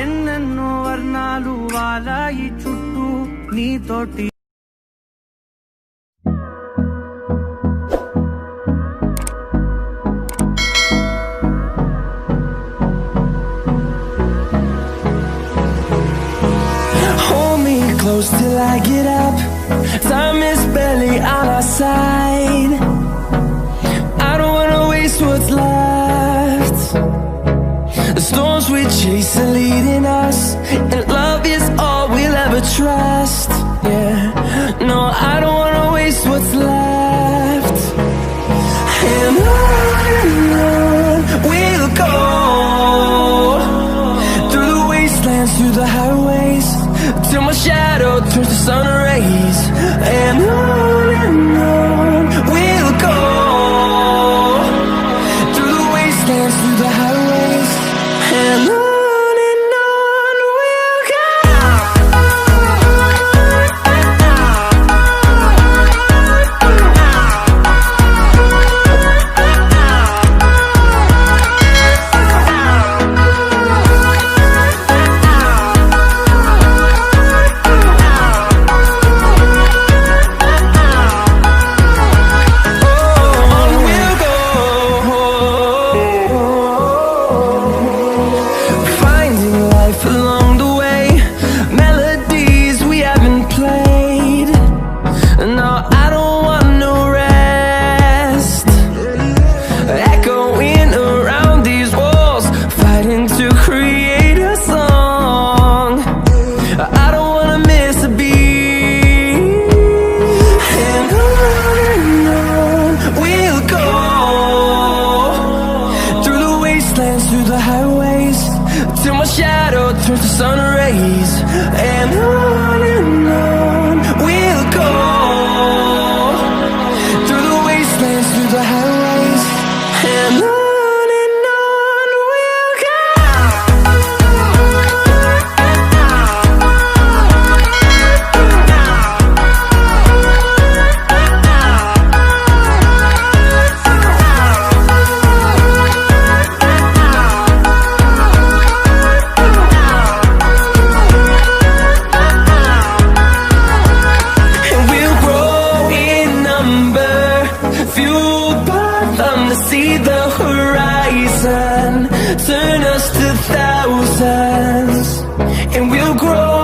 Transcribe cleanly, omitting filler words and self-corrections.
ఎన్నెన్నో వర్ణాలు వాలాయి చుట్టూ నీతోటి Close till I get up. Time is barely on our side. I don't wanna waste what's left. The storms we chase are leading us, and love is all we'll ever trust. Yeah, no, I don't wanna waste what's left. And on we'll go, through the wastelands, through the highways, till my shadow turns to sun rays. And on we'll go, through the wastelands, through the highways, and on we'll go. Through the highways, till my shadow turns to sun rays. And on we'll go, through the wastelands, through the highways, and on we'll go. Fueled by them to see the horizon, turn us to thousands, and we'll grow